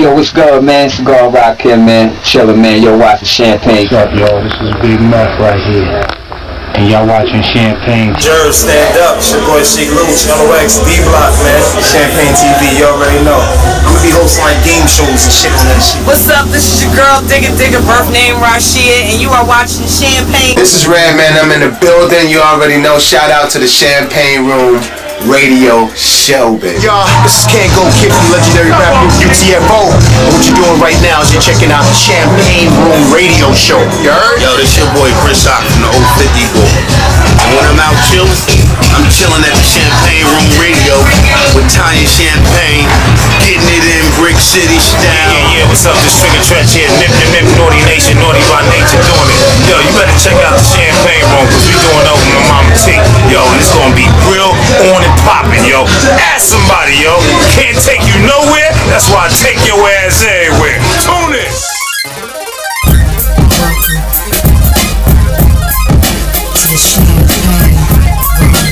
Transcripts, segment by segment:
Yo, what's good, man? Cigar Rock here, man. Chillin', man. Yo, watching Champagne. What's up, yo? This is Big Meth right here. And y'all watching Champagne. Jerv, stand up. It's your boy Sheik Louch, LOX, D-Block, man. Champagne TV, you already know. I'm gonna be hosting like game shows and shit on that shit. What's up? This is your girl, Digga, birth name Rashia, and you are watching Champagne. This is Redman, I'm in the building. You already know. Shout out to the Champagne Room Radio Show, baby. Y'all, this is Can't Go Kid from legendary rap group UTFO. And what you're doing right now is you're checking out the Champagne Room Radio Show. You heard? Yo, this your boy Chris Rock from the old 50 Boy. And when I'm out chillin', I'm chillin' at the Champagne Room Radio with Tanya Champagne, getting it in Brick City style. Yeah, what's up? This Trigger Trench here, nip, Naughty Nation, naughty by nature doing it. Yo, you better check out the Champagne Room, cause we doing over my mama T. Yo, and it's gonna be real on and poppin', yo. Ask somebody, yo. Can't take you nowhere, that's why I take your ass everywhere. Tune in.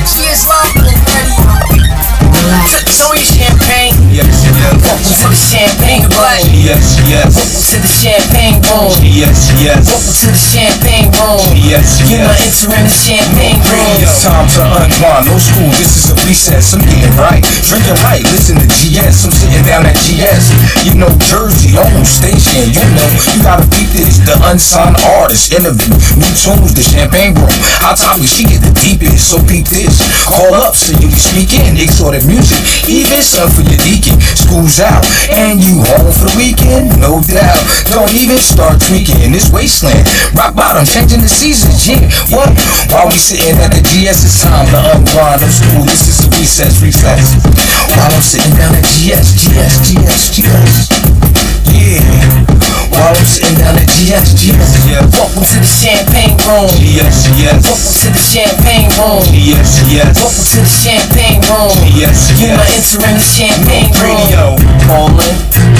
Cheers, love, relax. So you champagne. Yes, Welcome to the Champagne Room. yes, yes. Welcome to the Champagne Room. Yes, yes. Welcome to the Champagne Room. Yes, You're not entering the Champagne Room. It's time to unwind, no school, this is a recess. I'm getting right, drinking right, listen to GS. I'm sitting down at GS. You know Jersey, own station. You know, you gotta beat this. The unsigned artist interview, new tunes, the Champagne Room. Our topic, she get the deepest, so beat this. Call up so you can speak in, exotic music. Even some for your deacon. School's out, and you home for the weekend? No doubt. Don't even start tweaking in this wasteland. Rock bottom, changing the seasons, yeah. What? While we sitting at the GS, it's time to unwind. No school, this is a recess, reflex. While I'm sitting down at GS. Yeah. While I'm sitting down at GS. Yeah. Welcome to the Champagne Room. Yes, yes. Welcome to the Champagne Room. Yes, yes. Welcome to the Champagne Room. Yes, You're not yes. entering the Champagne Room. Radio. Call in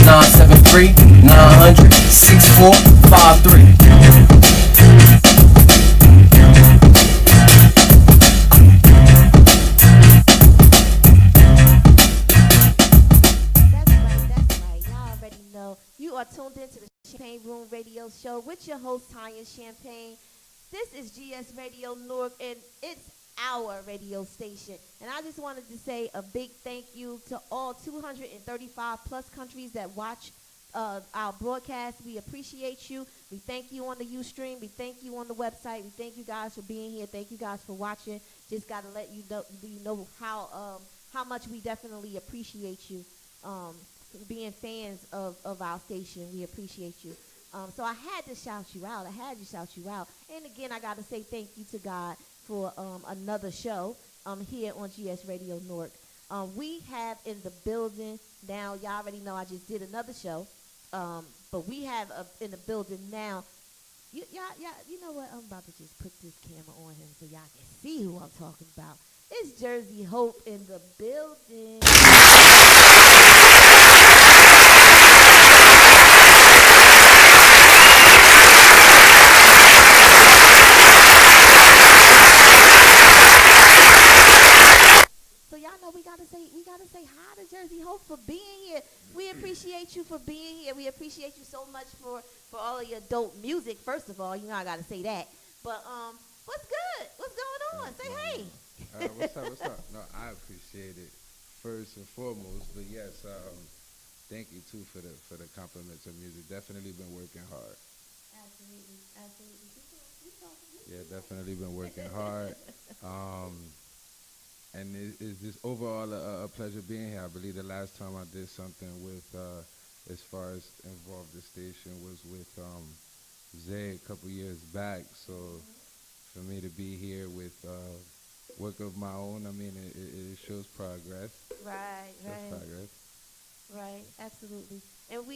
973-900-6453. You are tuned into the Champagne Room Radio Show with your host, Tanya Champagne. This is GS Radio Newark, and it's our radio station. And I just wanted to say a big thank you to all 235 plus countries that watch our broadcast. We appreciate you. We thank you on the Ustream. We thank you on the website. We thank you guys for being here. Thank you guys for watching. Just got to let you know how much we definitely appreciate you. Being fans of our station, we appreciate you. So I had to shout you out. And again, I got to say thank you to God for another show here on GS Radio Newark. We have in the building now, y'all already know I just did another show, but we have in the building now. You know what? I'm about to just put this camera on him so y'all can see who I'm talking about. It's Jersey Hope in the building. So y'all know we gotta say hi to Jersey Hope for being here. We appreciate you for being here. We appreciate you so much for all of your dope music. First of all, you know I gotta say that. But what's good? What's going on? Say hey. What's up? No, I appreciate it first and foremost. But yes, thank you too for the compliments of music. Definitely been working hard. Absolutely. Yeah, definitely been working hard. And it's just overall a pleasure being here. I believe the last time I did something with, as far as involved the station, was with Zay a couple years back. So for me to be here with work of my own, I mean, it shows progress. Right. Progress. Right, absolutely. And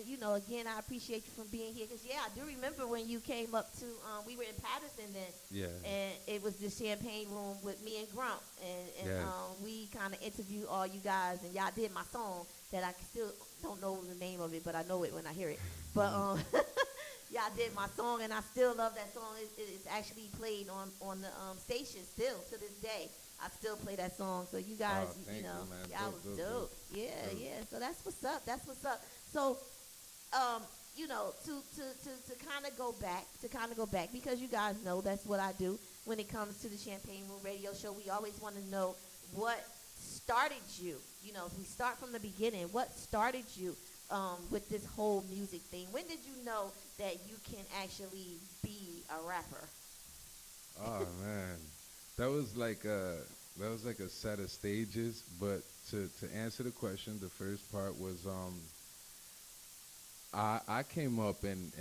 you know, again, I appreciate you for being here. Because, yeah, I do remember when you came up to, we were in Patterson then. Yeah. And it was the Champagne Room with me and Grump. And yes. We kind of interviewed all you guys. And y'all did my song that I still don't know the name of it, but I know it when I hear it. But y'all did my song, and I still love that song. It's actually played on the station still to this day. I still play that song. So you guys, you know, y'all was dope. Yeah. So that's what's up. So, you know, to kind of go back, because you guys know that's what I do when it comes to the Champagne Room Radio Show. We always want to know what started you. You know, if we start from the beginning, what started you with this whole music thing? When did you know that you can actually be a rapper? Oh man, that was like a set of stages. But to answer the question, the first part was I came up in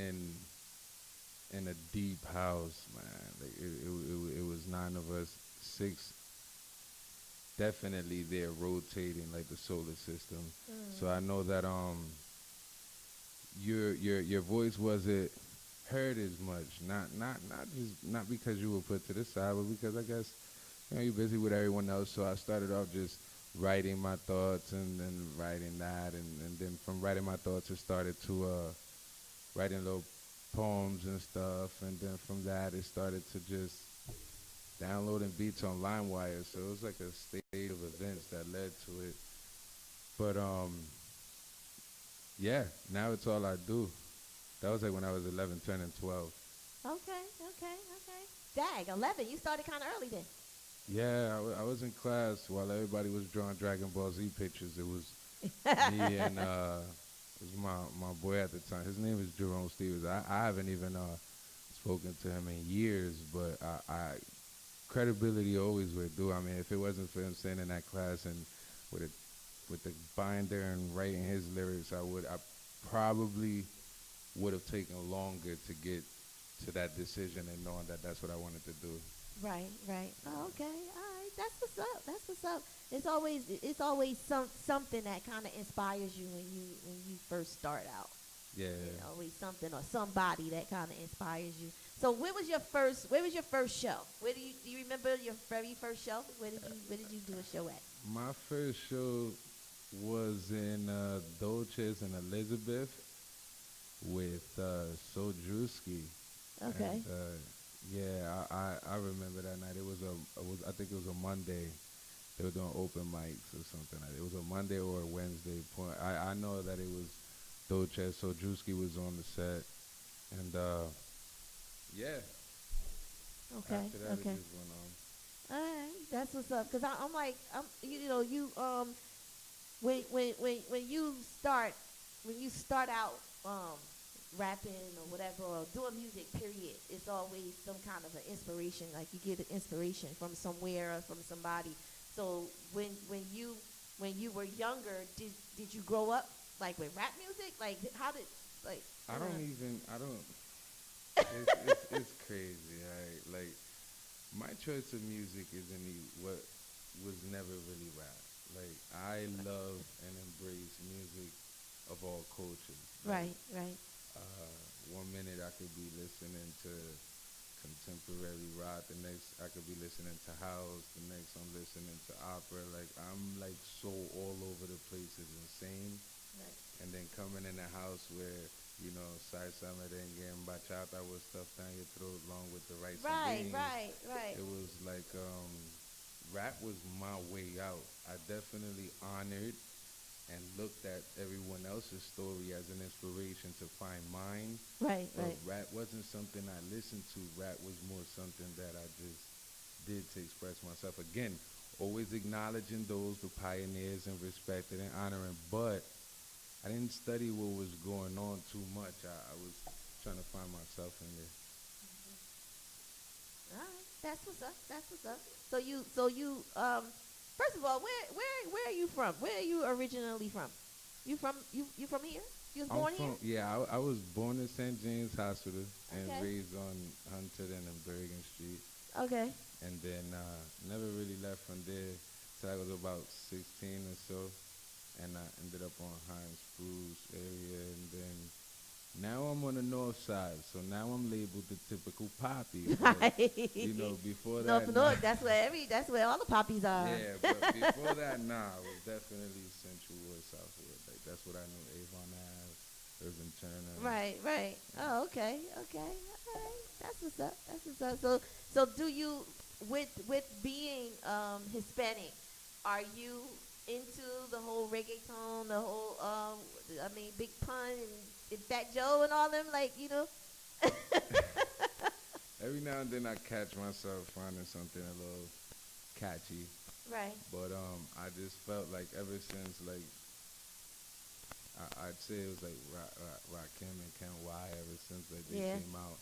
a deep house, man. Like it was 9 of us, 6 definitely there rotating like the solar system. So I know that your voice wasn't heard as much. Not because you were put to the side, but because I guess you're busy with everyone else. So I started off just writing my thoughts and then writing that, and then from writing my thoughts it started to writing little poems and stuff, and then from that it started to just downloading beats on LimeWire. So it was like a state of events that led to it. But yeah, now it's all I do. That was like when I was 11, turning 12. Okay. Dag, 11. You started kind of early then. Yeah, I was in class while everybody was drawing Dragon Ball Z pictures. It was me and it was my boy at the time. His name is Jerome Stevens. I haven't even spoken to him in years, but I credibility always would do. I mean, if it wasn't for him sitting in that class and with the binder and writing his lyrics, I probably would have taken longer to get to that decision and knowing that that's what I wanted to do. Right. Oh, okay, all right. That's what's up. It's always something that kind of inspires you when you first start out. Yeah. Always something or somebody that kind of inspires you. So where was your first show? Where do you remember your very first show? Where did you do a show at? My first show was in Dolces and Elizabeth with Sodruski. Okay. And, yeah, I remember that night. I think it was a Monday. They were doing open mics or something like that. It was a Monday or a Wednesday. I know that it was Dolces. Sodruski was on the set, and yeah. Okay. After that, Okay. it just went on. All right, that's what's up. Cause I'm when you start out rapping or whatever, or doing music, period, it's always some kind of an inspiration. Like you get an inspiration from somewhere or from somebody. So when you were younger, did you grow up like with rap music? Like how did like? I don't. It's crazy, right? Like my choice of music isn't what was never really rap. Like I love and embrace music of all cultures. Right. 1 minute I could be listening to contemporary rock, the next I could be listening to house, the next I'm listening to opera. Like I'm like so all over the place, it's insane. Right. And then coming in a house where, salsa merengue and bachata was stuffed down your throat along with the rice and beans. Right. It was like rap was my way out. I definitely honored and looked at everyone else's story as an inspiration to find mine. Right. Rap wasn't something I listened to. Rap was more something that I just did to express myself. Again, always acknowledging those, the pioneers, and respecting and honoring. But I didn't study what was going on too much. I was trying to find myself in there. All right, that's what's up. So you first of all, where are you from? Where are you originally from? You from here? You was born here? Yeah, I was born in St. James Hospital and Okay. raised on Hunterdon and Bergen Street. Okay. And then never really left from there till I was about 16 or so. And I ended up on Hines Spruce area, and then now I'm on the north side, so now I'm labeled the typical poppy. But, before that, North, that's where all the poppies are. Yeah, but before that, it was definitely Central Wood, Southwood. Like that's what I knew. Avon Ave, Irvin Turner. Right. Oh, okay. All right. That's what's up. So do you, with being Hispanic, are you into the whole reggaeton, the whole Big Pun and Fat Joe and all them, like, you know. Every now and then I catch myself finding something a little catchy, Right. but I just felt like ever since like I'd say it was like Rakim and Ken Y ever since like they Yeah. came out.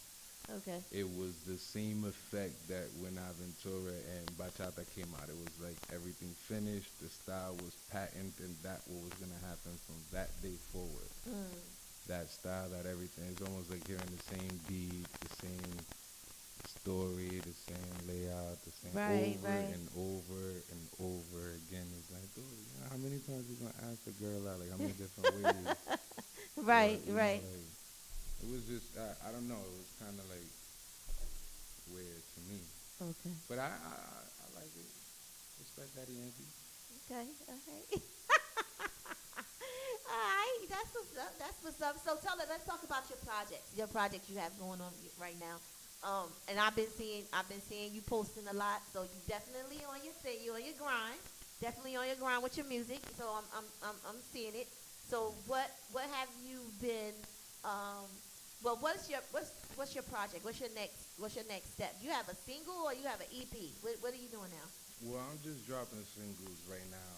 Okay. It was the same effect that when Aventura and Bachata came out. It was like everything finished, the style was patent, and that what was gonna happen from that day forward. Mm. That style, that everything. It's almost like hearing the same beat, the same story, the same layout, the same Right, over right. and over and over again. It's like, dude, you know, how many times you gonna ask a girl out? Like how many different ways? Right, But, you know, right. like, it was just I don't know. It was kind of like weird to me, Okay. but I like it. Respect Daddy Yankee. Okay. Okay. All right. That's what's up. That's what's up. So let's talk about your projects. Your project you have going on right now. And I've been seeing you posting a lot. So you definitely on your thing. You on your grind. Definitely on your grind with your music. So I'm seeing it. So what have you been? Well, what's your project? What's your next step? You have a single or you have an EP? What are you doing now? Well, I'm just dropping singles right now.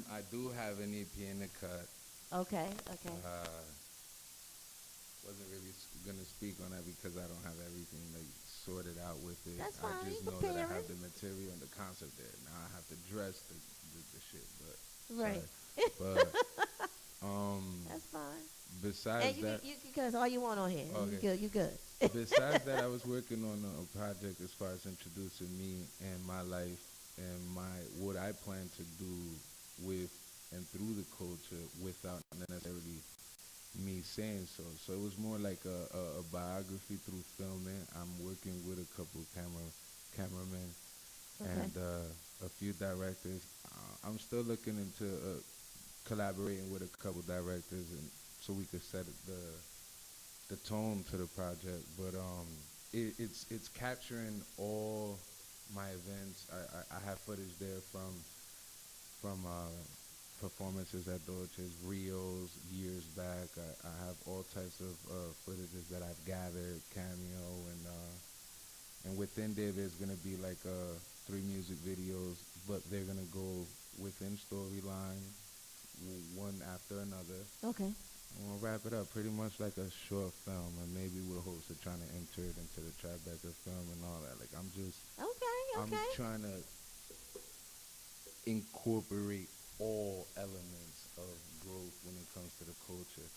I do have an EP in the cut. Okay. Okay. Wasn't really gonna speak on that because I don't have everything like sorted out with it. That's fine. I just You know that I preparing. have the material and the concept there. Now I have to dress the shit, but Right. sorry. But That's fine. besides And that, you cause all you want on here. Okay. You good. besides that, I was working on a project as far as introducing me and my life and what I plan to do with and through the culture without necessarily me saying so. So it was more like a biography through filming. I'm working with a couple cameramen Okay. and a few directors. I'm still looking into collaborating with a couple directors and so we could set the tone to the project. But it's capturing all my events. I have footage there from performances at Dolce's, Rios, years back. I have all types of footages that I've gathered, cameo, and within there's gonna be like 3 music videos, but they're gonna go within storyline, one after another. Okay. I'm gonna wrap it up pretty much like a short film, and maybe we're hopes of trying to enter it into the Tribeca film and all that. Like I'm Okay. trying to incorporate all elements of growth when it comes to the culture.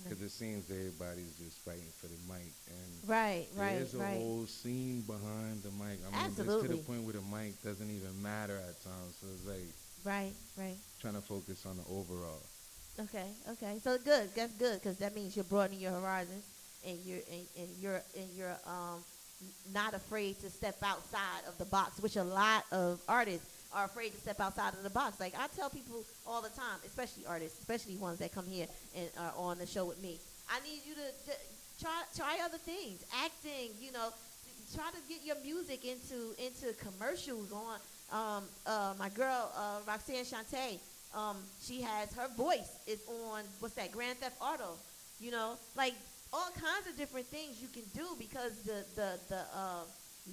Because it seems everybody's just fighting for the mic, and Right. there's a Right. whole scene behind the mic. I mean, it's to Absolutely. the point where the mic doesn't even matter at times. So it's like Right. Right. trying to focus on the overall. Okay. Okay. So good. That's good because that means you're broadening your horizons and you're not afraid to step outside of the box, which a lot of artists are afraid to step outside of the box. Like I tell people all the time, especially artists, especially ones that come here and are on the show with me. I need you to try other things, acting. You know, try to get your music into commercials. On my girl Roxanne Shante, she has her voice is on what's that Grand Theft Auto. You know, like all kinds of different things you can do because the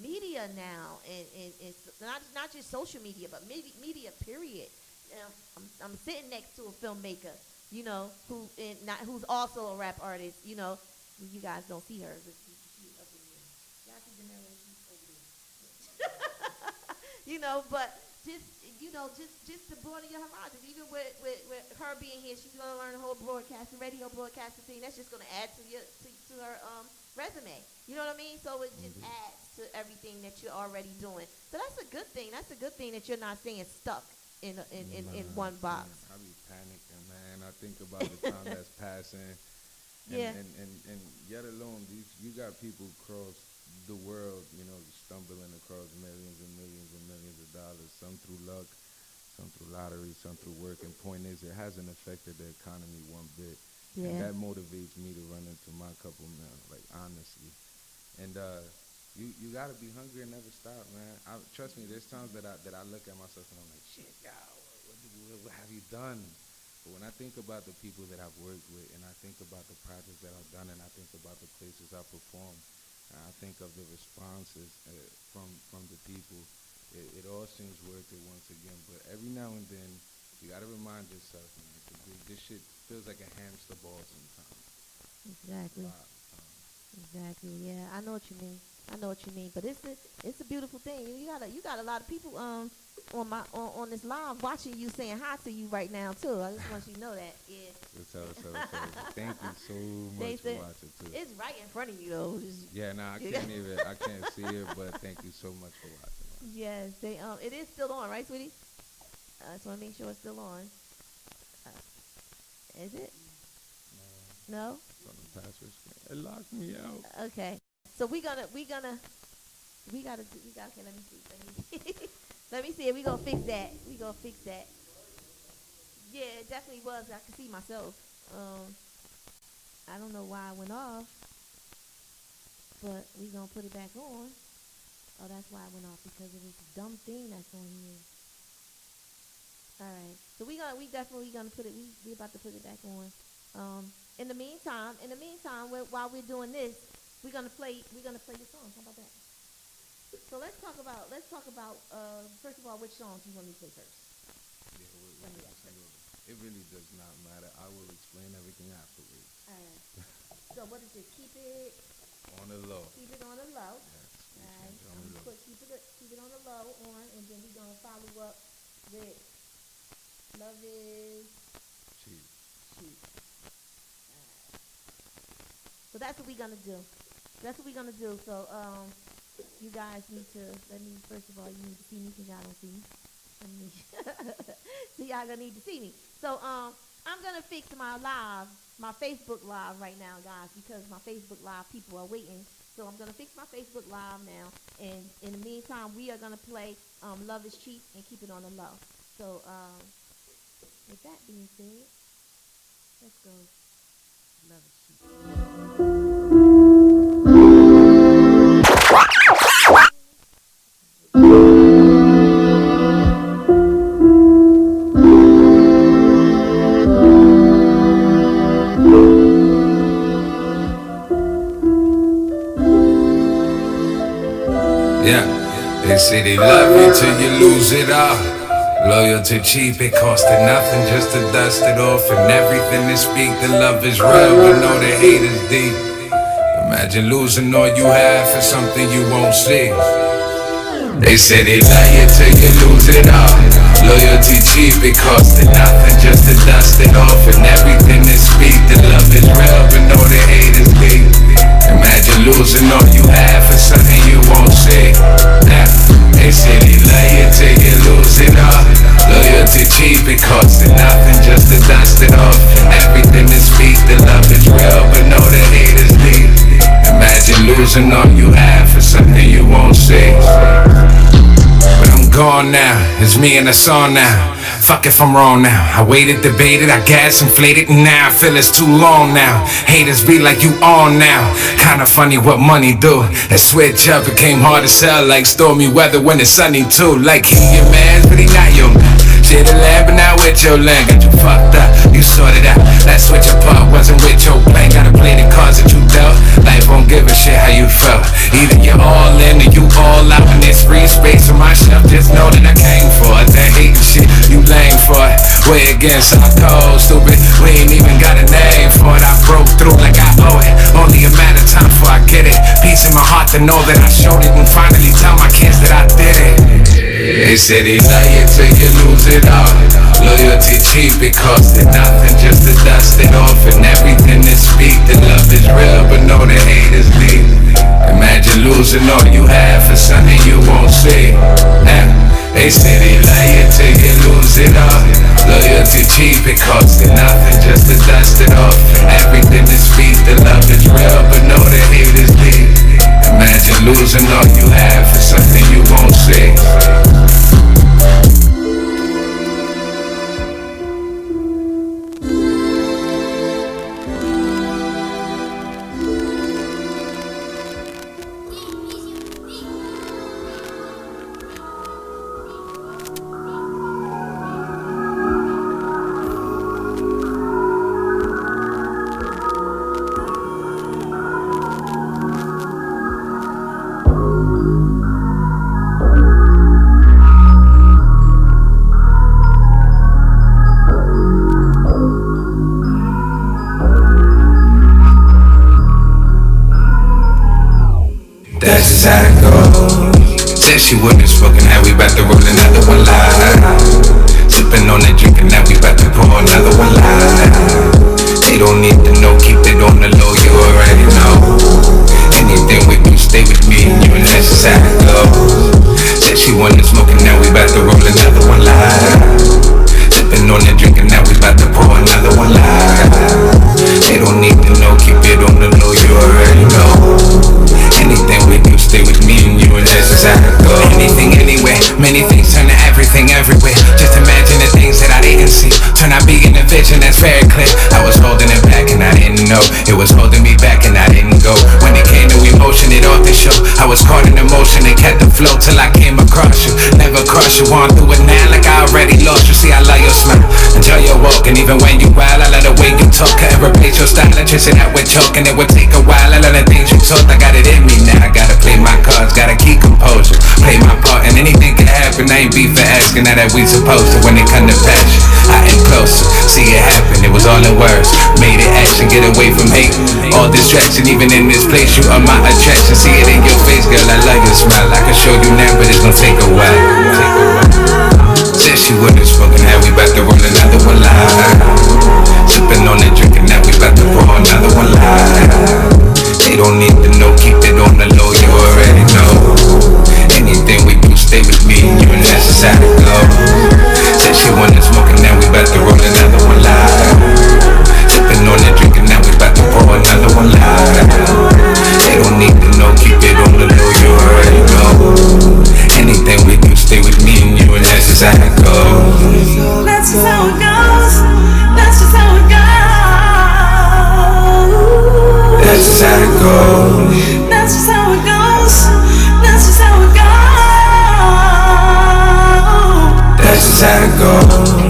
media now and it's not just social media but media period. You know, I'm sitting next to a filmmaker, you know, who's also a rap artist. You know, you guys don't see her, but she's up in here. Y'all see the mirror? She's over there. You know, but just to broaden your horizons. Even with her being here, she's gonna learn the whole radio broadcasting thing. That's just gonna add to her resume. You know what I mean? So it just adds to everything that you're already doing. So that's a good thing. That's a good thing that you're not staying stuck in one box. I be panicking, man. I think about the time that's passing. Yeah. And yet alone, you got people across the world, you know, stumbling across millions and millions and millions of dollars, some through luck, some through lottery, some through work. And point is, it hasn't affected the economy one bit. And Yeah. that motivates me to run into my couple mil, like honestly. And you gotta be hungry and never stop, man. Trust me, there's times that I look at myself and I'm like, shit, yo, what have you done? But when I think about the people that I've worked with, and I think about the projects that I've done, and I think about the places I performed, and I think of the responses from the people, it all seems worth it once again. But every now and then, you gotta remind yourself, man, 'cause this shit feels like a hamster ball sometimes. Exactly. Exactly. Yeah, I know what you mean. But it's a beautiful thing. You got a lot of people on this live watching you, saying hi to you right now too. I just want you to know that. Yeah. So. Thank you so much for watching too. It's right in front of you though. Yeah, I can't see it, but thank you so much for watching. Yes, it is still on, right, sweetie? I just want to make sure it's still on. Is it? No? It's on the password screen. It locked me out. Okay. So we gotta okay, let me see. Let me see if we gonna fix that. Yeah, it definitely was. I could see myself. I don't know why it went off, but we gonna put it back on. Oh, that's why it went off, because of this dumb thing that's on here. All right. So we definitely gonna put it. We about to put it back on. In the meantime, while we're doing this, we're gonna play your songs. How about that? So let's talk about first of all, which songs you want me to play first. It really does not matter. I will explain everything afterwards. All right. So what is this? Keep it on the low. Keep it on the low. Yes. All right. Keep it on the low and then we're gonna follow up with Love Is Cheap. So that's what we're gonna do. So you guys need to first of all, you need to see me because y'all don't see me. So y'all gonna need to see me. So I'm gonna fix my Facebook Live right now, guys, because my Facebook Live people are waiting. So I'm gonna fix my Facebook Live now, and in the meantime, we are gonna play Love Is Cheap and keep it on the low. So with that being said, let's go. Love Is Cheap. Yeah, they say they love you till you lose it all. Loyalty cheap, it costed nothing just to dust it off. And everything they speak, the love is real, but know the hate is deep. Imagine losing all you have for something you won't see. They say they love you till you lose it all. Loyalty cheap, it costed nothing just to dust it off. And everything they speak, the love is real, but know the hate is deep. Imagine losing all you have for something you won't see. Now, they say they love you till you lose it all. Loyalty cheap, it costed nothing just to dust it off. And everything they speak, the love is real, but know the hate is deep. Imagine losing all you have for something you won't see. But I'm gone now, it's me and the song now. Fuck if I'm wrong now. I waited, debated, I gas inflated, and now I feel it's too long now. Haters be like you on now. Kinda funny what money do. That switch up became hard to sell, like stormy weather when it's sunny too. Like he your man, but he not your man. Shit a lab, but not with your land. Got you fucked up, you sorted out. That switch apart wasn't with your plan. Gotta play the cards that you dealt. Life won't give a shit how you felt. Either you're all in or you all out. And there's free space on my shelf. Just know that I came for it. That hating shit, you lame for it. Way against our code, stupid. We ain't even got a name for it. I broke through like I owe it. Only a matter of time before I get it. Peace in my heart to know that I showed it. And finally tell my kids that I did it. They say they love you till you lose it all. Loyalty cheap, it costed nothing just to dust it off. And everything they speak, the love is real, but know the hate is deep. Imagine losing all you have for something you won't see. Now, they say they love you till you lose it all. Loyalty cheap, it costed nothing just to dust it off. And everything they speak, the love is real, but know the hate is deep. Imagine losing all you have for something you won't see. Said she wouldn't smoke and now we bout to roll another one live. Sipping on that drink and now we bout to pour another one live. They don't need to know, keep it on the low, you already know. Anything with you, stay with me and you, and that's just how it goes. Said she wanted smoke and now we bout to roll another one live. Sipping on that drink and now we bout to pour another one live. They don't need to know, keep it on the low, you already know. Anything with you, stay with me and you, and that's just how it goes. Anything, anywhere, many things turn to everything, everywhere. Just imagine the things that I didn't see. Turn out being a vision, that's very clear. I was holding it back and I didn't know. It was holding me back and I didn't go. When it came to emotion, it off the show. I was caught in emotion and kept the flow till I came across you. Never cross you, on through it now like I already lost you. See, I love your smile, enjoy your walk, and even when you wild, I love the way you talk. Can't replace your style, and chasing that with chalk, and it would take a while. I love the things you taught, I got it in me now. I gotta play my cards, gotta keep composure, play my part, and anything can happen. I ain't be for asking, now that we supposed to. When it come to passion, I am closer, see it happen, it was all in words. Made it action, get away from hate, all distraction. Even in this place, you are my attraction. See it in your face, girl, I love your smile. I can show you now, but it's gonna take a while. Said she wouldn't smoke and now we bout to roll another one live. Sipping on that drink and now we bout to pour another one live. They don't need to know, keep it on the low, you already know. Anything we do, stay with me and you, and that's just how it goes. Said she wanted smoke and now we bout to roll another one live. Sipping on that drink and now we bout to pour another one live. They don't need to know, keep it on the low, you already know. Anything we do, stay with me and you, and that's just how it goes. That's just how it goes. That's just how it goes. That's just how it goes. That's just how it goes. That's just how it goes. That's just how it goes.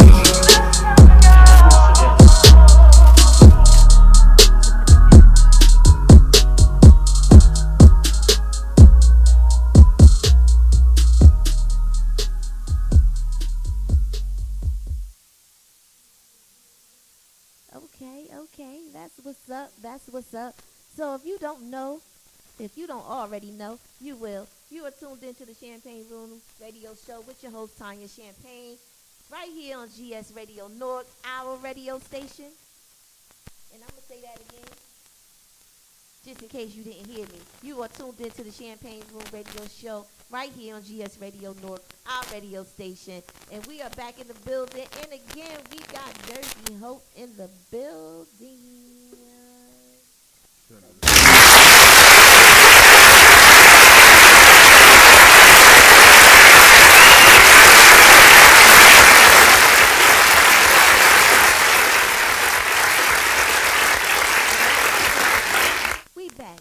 Okay, that's what's up. That's what's up. So if you don't know, if you don't already know, you will. You are tuned into the Champagne Room radio show with your host, Tanya Champagne, right here on GS Radio North, our radio station. And I'm going to say that again, just in case you didn't hear me. You are tuned into the Champagne Room radio show right here on GS Radio North, our radio station. And we are back in the building. And again, we got Jersey Hope in the building.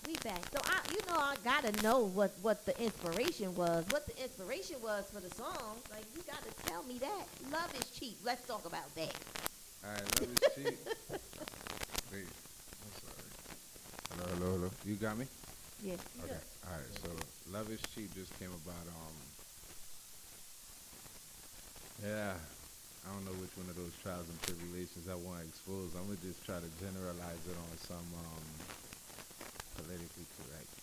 We back. So I gotta know what the inspiration was. What the inspiration was for the song. Like, you gotta tell me that. Love is cheap. Let's talk about that. Alright, love is cheap. Wait, I'm sorry. Hello. You got me? Yes. Okay. Alright, so Love is Cheap just came about, yeah. I don't know which one of those trials and tribulations I want to expose. I'm gonna just try to generalize it on some politically correct.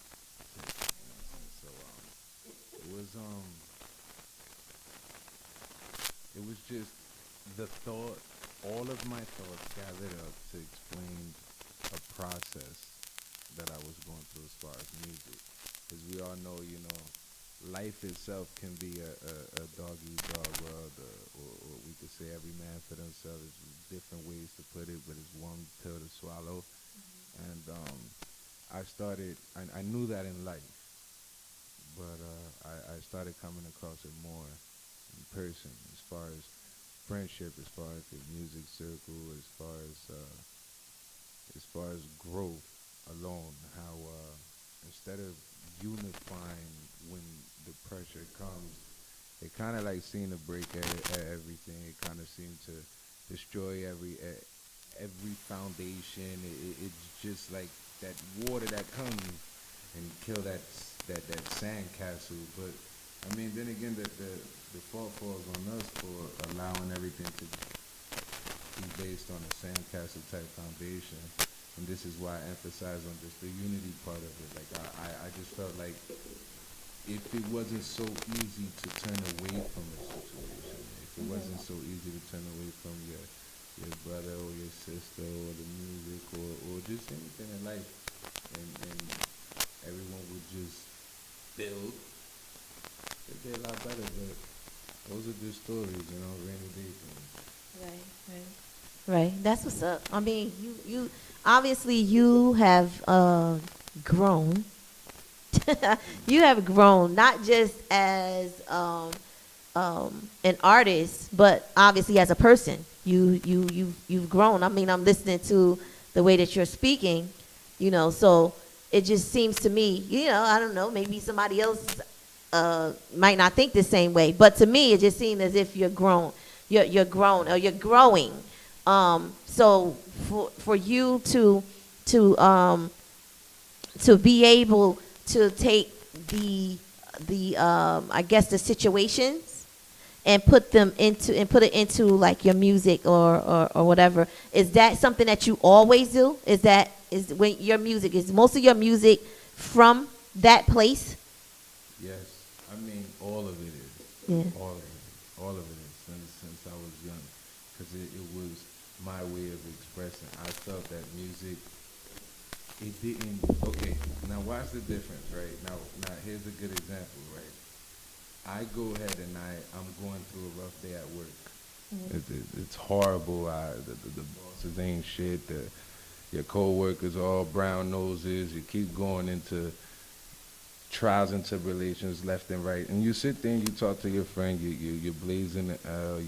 So it was just the thought, all of my thoughts gathered up to explain a process that I was going through as far as music. Because we all know, life itself can be a dog-eat-dog world, or we could say every man for themselves. There's different ways to put it, but it's one pill to swallow. And I knew that in life, but I started coming across it more in person, as far as friendship, as far as the music circle, as far as growth alone, how instead of unifying when the pressure comes, it kind of like seemed to break everything. It kind of seemed to destroy every foundation. It's just like that water that comes and kill that sand castle. But I mean, then again, the fault falls on us for allowing everything to be based on a sandcastle type foundation. And this is why I emphasize on just the unity part of it. Like I just felt like if it wasn't so easy to turn away from a situation, if it wasn't so easy to turn away from your brother or your sister or the music or just anything in life, and everyone would just build, it'd be a lot better. But those are just stories, rainy day things. Right. That's what's up. I mean, you obviously you have grown. You have grown not just as an artist, but obviously as a person. You've grown. I mean, I'm listening to the way that you're speaking, so it just seems to me, I don't know, maybe somebody else might not think the same way, but to me it just seems as if you're grown. You're grown, or you're growing. So for you to be able to take the I guess the situations and put it into like your music or whatever, is that something that you always do? Is when your music, is most of your music from that place? Yes, I mean all of it is. Yeah. All of it is since I was young, because it was my way of expressing. I felt that music, it didn't. Okay, now watch the difference, right? Now here's a good example, right? I go ahead and I'm going through a rough day at work. It's horrible. The bosses ain't shit. Your co-workers all brown noses. You keep going into trials and tribulations left and right. And you sit there and you talk to your friend. You're blazing the L.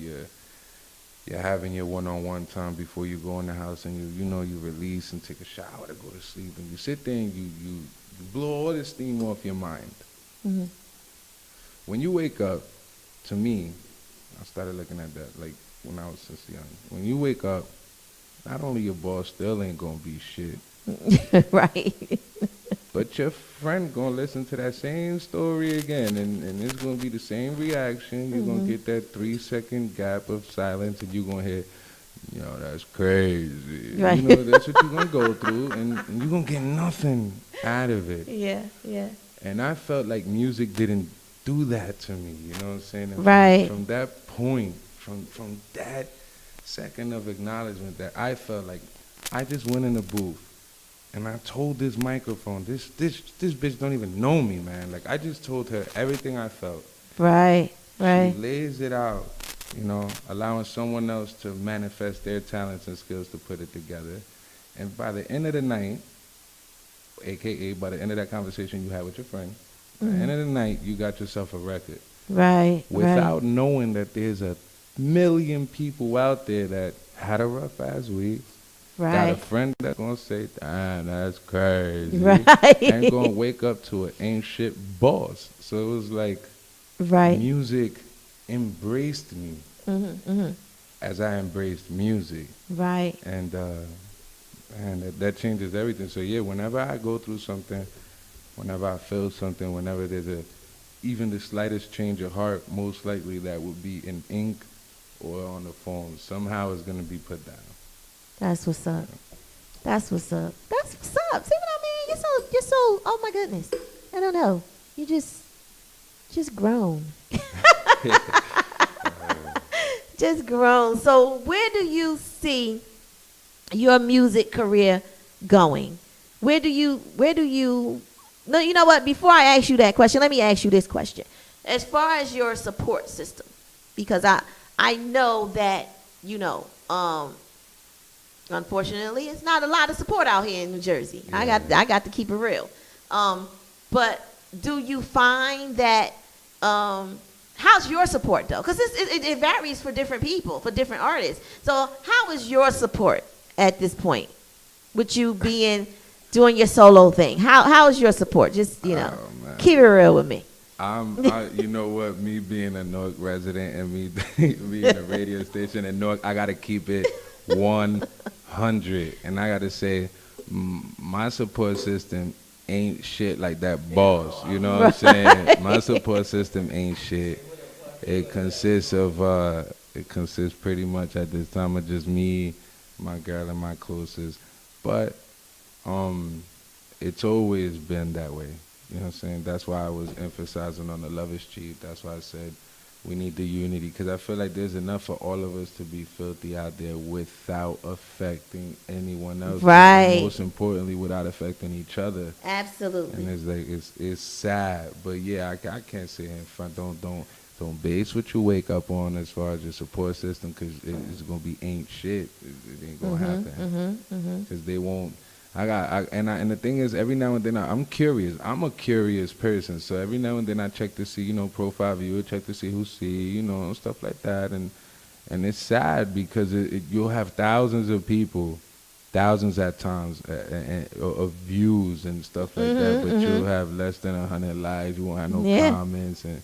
You're having your one-on-one time before you go in the house, and you release and take a shower to go to sleep. And you sit there and you blow all this steam off your mind. Mm-hmm. When you wake up, to me, I started looking at that like when I was just young. When you wake up, not only your boss still ain't gonna be shit, right? But your friend gonna listen to that same story again, and it's gonna be the same reaction. You're gonna get that 3-second gap of silence, and you're gonna hear, that's crazy. Right. That's what you're gonna go through, and you're gonna get nothing out of it. Yeah. And I felt like music didn't do that to me, you know what I'm saying? And right. From that point, from that second of acknowledgement, that I felt like I just went in the booth and I told this microphone, this bitch don't even know me, man. Like, I just told her everything I felt. Right. She lays it out, allowing someone else to manifest their talents and skills to put it together. And by the end of the night, AKA by the end of that conversation you had with your friend, at the end of the night, you got yourself a record. Right. Without knowing that there's a million people out there that had a rough ass week. Right. Got a friend that's gonna say, damn, that's crazy. Right. And gonna wake up to an ain't shit boss. So it was like, music embraced me as I embraced music. Right. And that changes everything. So yeah, whenever I go through something, whenever I feel something, whenever there's even the slightest change of heart, most likely that would be in ink or on the phone. Somehow it's gonna be put down. That's what's up. That's what's up. That's what's up. See what I mean? You're so. Oh my goodness. I don't know. You just grown. Just grown. So where do you see your music career going? Where do you? No, you know what? Before I ask you that question, let me ask you this question. As far as your support system, because I know that unfortunately, it's not a lot of support out here in New Jersey. Yeah. I got to keep it real. But do you find that how's your support though? Because it varies for different people, for different artists. So how is your support at this point? With you doing your solo thing, how is your support? Just keep it real with me. You know what? Me being a Newark resident and me being a radio station in Newark, I gotta keep it 100, and I gotta say, my support system ain't shit like that boss. You know what I'm saying? My support system ain't shit. It consists pretty much at this time of just me, my girl, and my closest. But it's always been that way. You know what I'm saying? That's why I was emphasizing on the love is cheap. That's why I said we need the unity, because I feel like there's enough for all of us to be filthy out there without affecting anyone else. Right. And most importantly, without affecting each other. Absolutely. And it's like it's sad, but yeah, I can't sit here in front. Don't base what you wake up on as far as your support system, because it's gonna be ain't shit. It ain't gonna happen. Because they won't. And the thing is, every now and then I'm curious. I'm a curious person, so every now and then I check to see, you know, profile viewer, check to see who see, you know, stuff like that. And it's sad because you'll have thousands of people, thousands at times of views and stuff like that, but you'll have less than 100 likes. You won't have no comments, and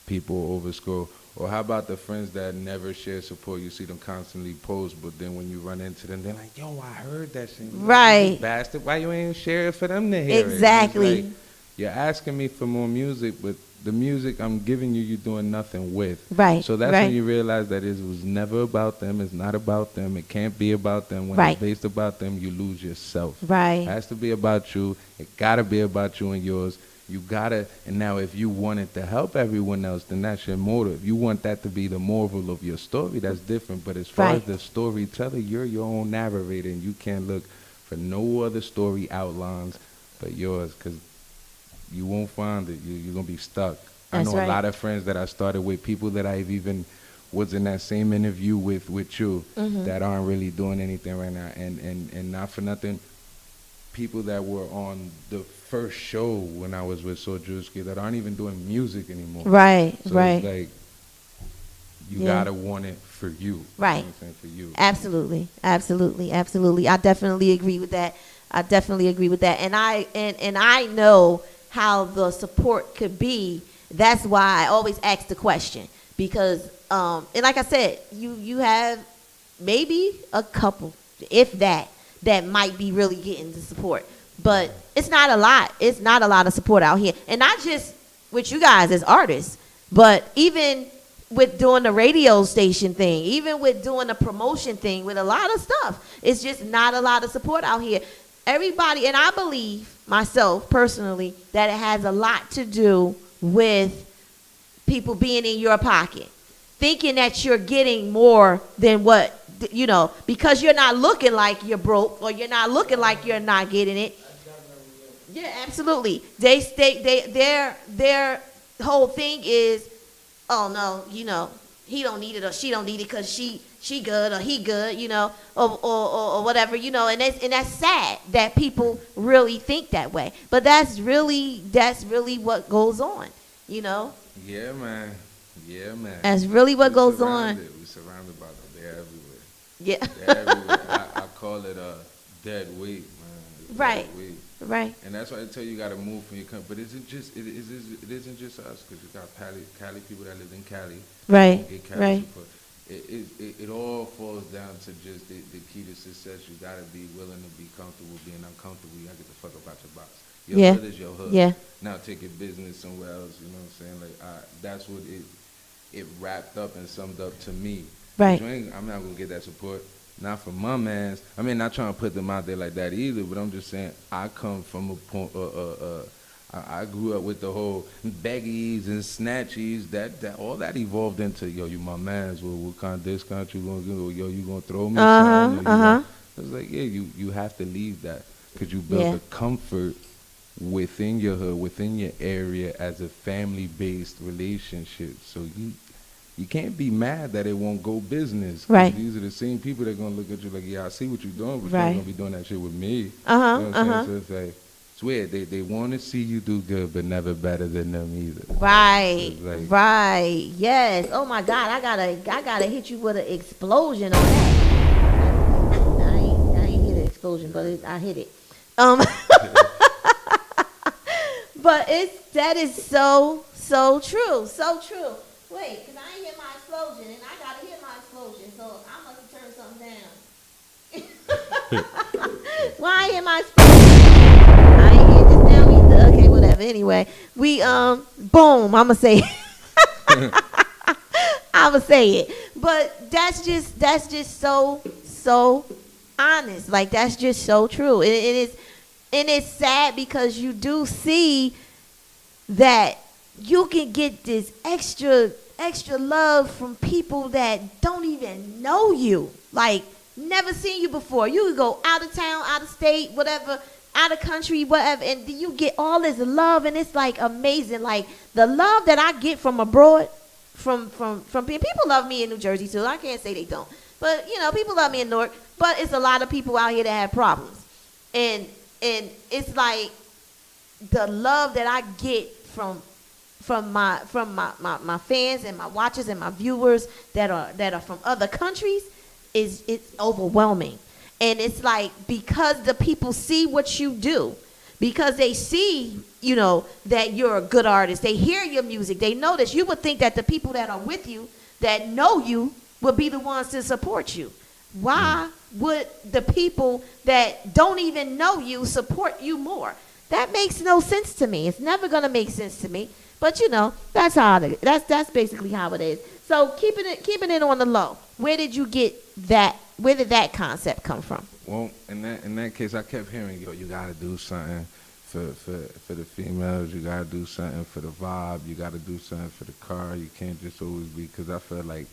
people over scroll. Or how about the friends that never share support? You see them constantly post, but then when you run into them, they're like, yo, I heard that shit. Right. You bastard, why you ain't share it for them to hear Exactly. it? Like, you're asking me for more music, but the music I'm giving you, you're doing nothing with. Right. So that's when you realize that it was never about them. It's not about them. It can't be about them. When it's based about them, you lose yourself. Right. It has to be about you. It got to be about you and yours. You gotta, and now if you wanted to help everyone else, then that's your motive. You want that to be the moral of your story, that's different. But as far as the storyteller, you're your own narrator, and you can't look for no other story outlines but yours, because you won't find it. You're going to be stuck. I know a lot of friends that I started with, people that I've even was in that same interview with you, that aren't really doing anything right now. And not for nothing, people that were on the first show when I was with Sojuski that aren't even doing music anymore. Right, so right. It's like you gotta want it for you. Right. You know what I'm saying? For you. Absolutely, absolutely, absolutely. I definitely agree with that. And I know how the support could be. That's why I always ask the question, because and like I said, you have maybe a couple, if that might be really getting the support. But it's not a lot. It's not a lot of support out here. And not just with you guys as artists, but even with doing the radio station thing, even with doing the promotion thing, with a lot of stuff. It's just not a lot of support out here. Everybody, and I believe myself personally, that it has a lot to do with people being in your pocket, thinking that you're getting more than what, you know, because you're not looking like you're broke, or you're not looking like you're not getting it. Yeah, absolutely. Their whole thing is, oh no, you know, he don't need it or she don't need it because she good or he good, you know, or whatever, you know, and that's sad that people really think that way. But that's really what goes on, you know. Yeah, man. That's really what goes on. We're surrounded by them. They're everywhere. Yeah. They're everywhere. I call it a dead weight, man. Right. Dead weight. Right. And that's why I tell you, you got to move from your country. But it isn't just us, because you got Cali people that live in Cali. Right. Get Cali Right. support. It all falls down to just the key to success. You got to be willing to be comfortable being uncomfortable. You got to get the fuck up out your box. Your hood is your hood. Yeah. Now take your business somewhere else. You know what I'm saying? Like that's what it wrapped up and summed up to me. Right. I'm not gonna get that support. Not from my mans. I mean, not trying to put them out there like that either, but I'm just saying I come from a point. I grew up with the whole beggies and snatchies. That all that evolved into, yo, you my mans. Well, what kind of discount you gonna do? Yo, you gonna throw me something? It's like, yeah, you have to leave that, because you build a comfort within your hood, within your area, as a family-based relationship. So you can't be mad that it won't go business. Right. These are the same people that are going to look at you like, yeah, I see what you're doing, but you're not going to be doing that shit with me. You know what I'm saying? So it's like, it's weird. They want to see you do good, but never better than them either. Right. So like, right. Yes. Oh my God. I gotta hit you with an explosion on that. I ain't hit an explosion, but I hit it. But that is so true. So true. Wait, because I ain't hit my explosion, and I gotta hit my explosion, so I must have turned something down. Why I hit my explosion? I ain't hit this down either. Okay, whatever. Anyway, we boom. I'ma say it. I'ma say it. But that's just so honest. Like, that's just so true. And it's sad because you do see that you can get this extra love from people that don't even know you, like never seen you before. You could go out of town, out of state, whatever, out of country, whatever, and you get all this love, and it's like amazing. Like the love that I get from abroad, from people love me in New Jersey too. I can't say they don't, but you know, people love me in Newark. But it's a lot of people out here that have problems, and it's like the love that I get from my fans and my watchers and my viewers that are from other countries it's overwhelming. And it's like, because the people see what you do, because they see, you know, that you're a good artist, they hear your music, they know this. You would think that the people that are with you, that know you, would be the ones to support you. Why would the people that don't even know you support you more? That makes no sense to me. It's never gonna make sense to me. But you know, that's that's basically how it is. So keeping it on the low. Where did you get that? Where did that concept come from? Well, in that case, I kept hearing, yo, you gotta do something for the females. You gotta do something for the vibe. You gotta do something for the car. You can't just always be, because I feel like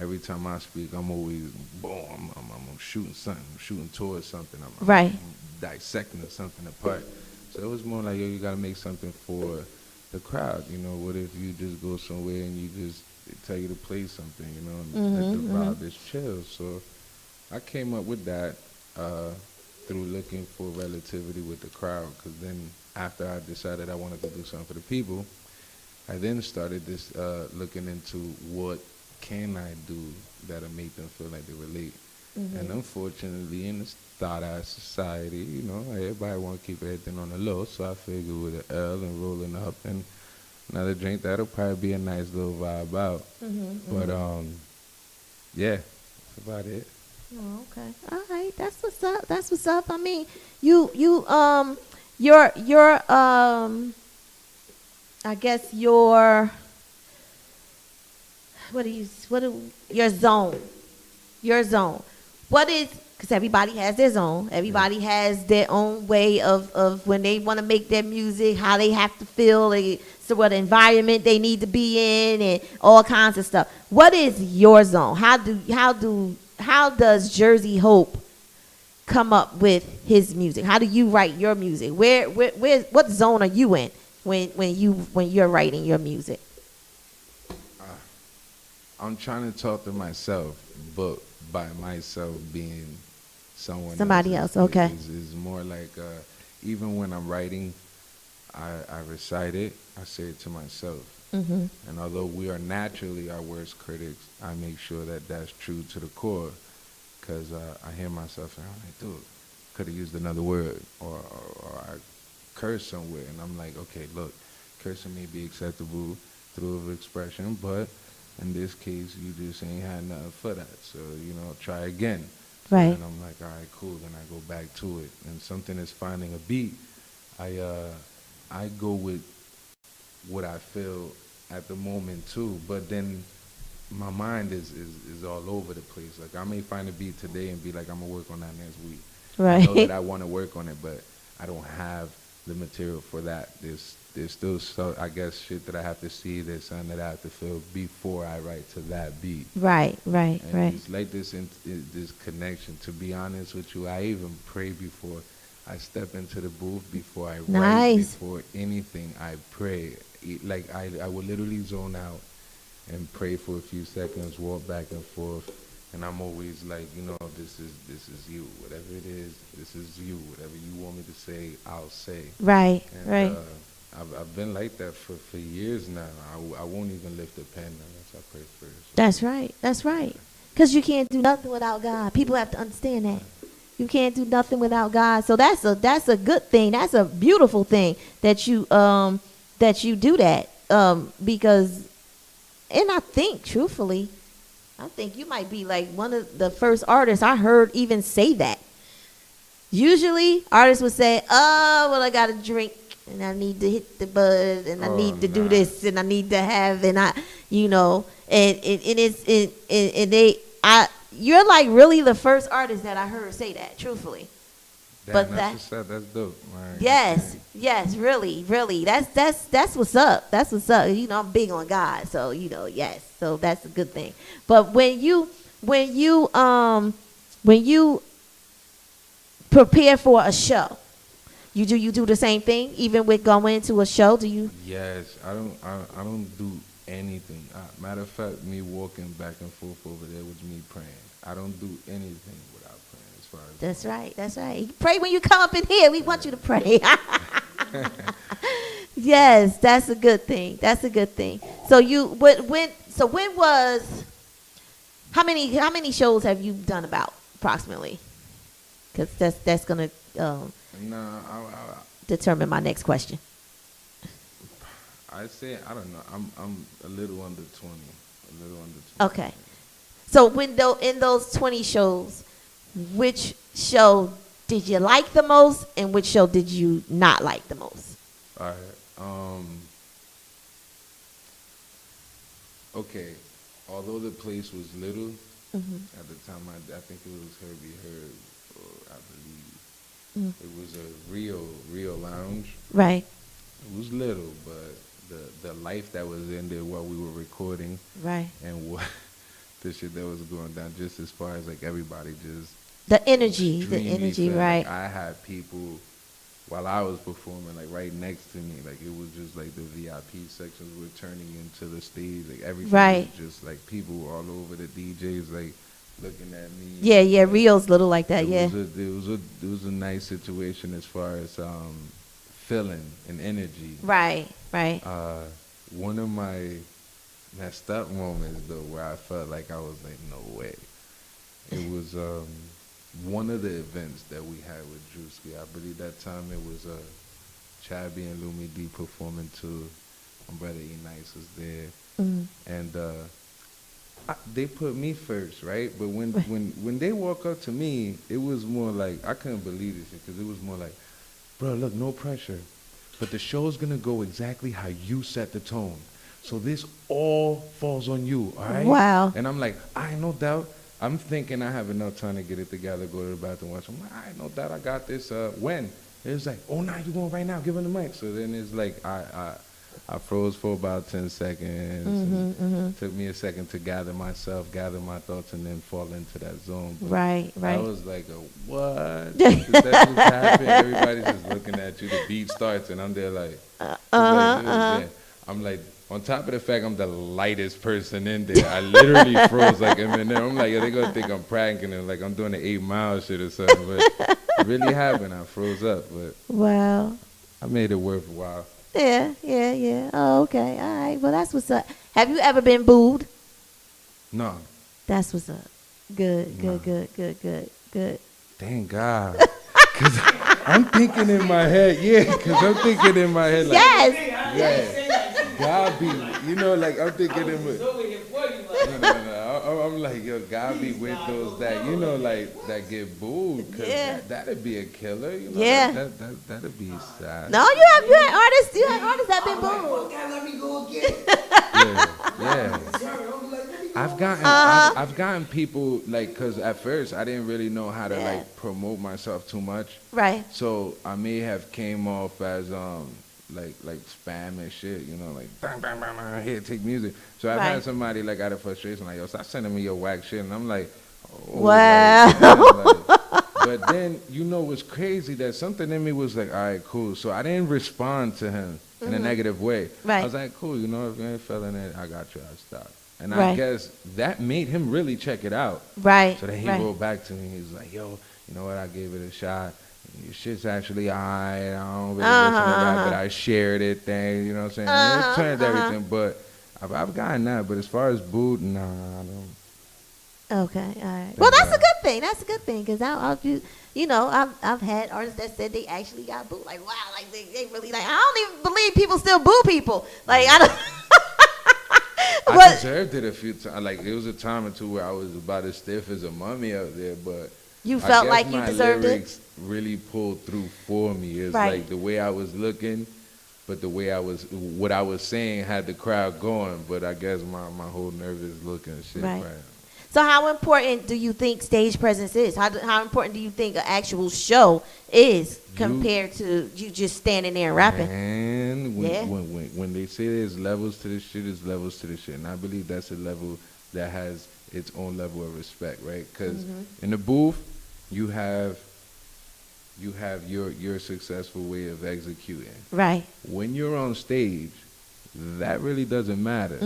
every time I speak, I'm always boom. I'm shooting something. I'm shooting towards something. I'm dissecting something apart. So it was more like, yo, you gotta make something for the crowd. You know, what if you just go somewhere and you just tell you to play something, you know, and the vibe is chill. So I came up with that through looking for relativity with the crowd, because then after I decided I wanted to do something for the people, I then started this looking into what can I do that'll make them feel like they relate. And unfortunately, in this thought-ass society, you know, everybody want to keep everything on the low, so I figured with an L and rolling up and another drink, that'll probably be a nice little vibe out. But yeah, that's about it. Oh, okay. All right. That's what's up. That's what's up. I mean, your I guess your your zone. What is, because everybody has their zone. Everybody has their own way of when they want to make their music, how they have to feel, so what environment they need to be in, and all kinds of stuff. What is your zone? How does Jersey Hope come up with his music? How do you write your music? What zone are you in when you're writing your music? I'm trying to talk to myself, but by myself being somebody else. Okay. Is more like even when I'm writing, I recite it. I say it to myself. And although we are naturally our worst critics, I make sure that that's true to the core, because I hear myself and I'm like, dude, could have used another word, or I curse somewhere, and I'm like, okay, look, cursing may be acceptable through of expression, but in this case, you just ain't had nothing for that, so, you know, try again. Right. And I'm like, all right, cool, then I go back to it. And something is finding a beat, I go with what I feel at the moment too, but then my mind is all over the place. Like, I may find a beat today and be like, I'm gonna work on that next week. Right. I know that I want to work on it, but I don't have the material for that. There's still, so I guess, shit that I have to see. There's something that I have to feel before I write to that beat. Right. And it's like this connection. To be honest with you, I even pray before I step into the booth, before I write, before anything. I pray. Like, I would literally zone out and pray for a few seconds, walk back and forth, and I'm always like, you know, this is you. Whatever it is, this is you. Whatever you want me to say, I'll say. Right. I've been like that for years now. I won't even lift a pen unless I pray first. That's right. Because you can't do nothing without God. People have to understand that. You can't do nothing without God. So that's a good thing. That's a beautiful thing that you do that. Because, and I think, truthfully, you might be like one of the first artists I heard even say that. Usually, artists would say, "Oh, well, I got to drink, and I need to hit the bud, and I need to do this, and I need to have, and I, you know, you're like really the first artist that I heard say that, truthfully." But that's what's up. That's dope. Right. yes, really, really. That's what's up. That's what's up. You know, I'm big on God, so yes. So that's a good thing. But when you prepare for a show, you do the same thing even with going to a show. Do you? Yes, I don't do anything. Matter of fact, me walking back and forth over there was me praying. I don't do anything without praying. As far as That's right. That's right. You pray when you come up in here. We want you to pray. Yes, that's a good thing. That's a good thing. So when was how many shows have you done about approximately? Because that's gonna determine my next question. I say I don't know. I'm a little under 20. Okay. So in those 20 shows, which show did you like the most, and which show did you not like the most? All right. Okay. Although the place was little, at the time I think it was Herbie Herb, or I believe it was a real lounge. Right. It was little, but the life that was in there while we were recording, right, and what the shit that was going down, just as far as like everybody just the energy, right. Like I had people while I was performing, like right next to me, like it was just like the VIP sections were turning into the stage, like everything right. was just like people all over, the DJs like looking at me. Yeah, Rio's little like that. It was a nice situation as far as feeling and energy. Right. One of my messed up moments though, where I felt like I was like, no way. It was one of the events that we had with Drewski. I believe that time it was Chabby and Lumi D performing too. My brother E Nice was there, and they put me first, right? But when they walk up to me, it was more like I couldn't believe this shit, because it was more like, bro, look, no pressure, but the show's gonna go exactly how you set the tone. So this all falls on you, all right? Wow. And I'm like, I no doubt. I'm thinking I have enough time to get it together, go to the bathroom, watch. I'm like, I no doubt I got this. When? It was like, oh, nah, you going right now, give him the mic. So then it's like, I froze for about 10 seconds. Took me a second to gather myself, gather my thoughts, and then fall into that zone. But right. I was like, what? That's what's happening. Everybody's just looking at you. The beat starts, and I'm there like, I'm like, on top of the fact I'm the lightest person in there, I literally froze like Eminem. I'm like, they're going to think I'm pranking and like I'm doing the 8 Mile shit or something. But it really happened. I froze up. But wow. I made it worthwhile. Yeah. Oh, okay. All right. Well, that's what's up. Have you ever been booed? No. That's what's up. Good. Thank God. Because I'm thinking in my head, like, yes. God be, like I'm thinking in my, no. I'm like, yo, God be with those that, like, that get booed. Cause that'd be a killer, that'd be sad. No, you have artists that been booed. Let me go again. Yeah. I've gotten people, like, cause at first I didn't really know how to like promote myself too much. Right. So I may have came off as like spam and shit, like bang, bang, bang, bang, here, take music. So I've had somebody like out of frustration, like, yo, stop sending me your whack shit, and I'm like, oh, wow. But then what's crazy, that something in me was like, all right, cool. So I didn't respond to him in a negative way. Right. I was like, cool, if you ain't feeling it, I got you, I'll stop. And I guess that made him really check it out. Right. So then he wrote back to me. He was like, yo, you know what? I gave it a shot. Your shit's actually alright. I don't really listen to that, but I shared it. You know what I'm saying? It turned everything, but I've gotten that. But as far as booed, nah, I don't. Okay, all right. Well, that's a good thing. That's a good thing, because I've had artists that said they actually got booed. Like, wow, like they really like. I don't even believe people still boo people. Like, I don't. I deserved it a few times. Like, there was a time or two where I was about as stiff as a mummy out there, but you felt like you deserved it. My lyrics really pulled through for me. It's like the way I was looking, but the way what I was saying had the crowd going. But I guess my whole nervous look and shit. Right. So how important do you think stage presence is? How important do you think an actual show is compared to you just standing there and rapping? And when, Yeah. when they say there's levels to this shit, there's levels to this shit. And I believe that's a level that has its own level of respect, right? Because in the booth, you have your successful way of executing. Right. When you're on stage, that really doesn't matter.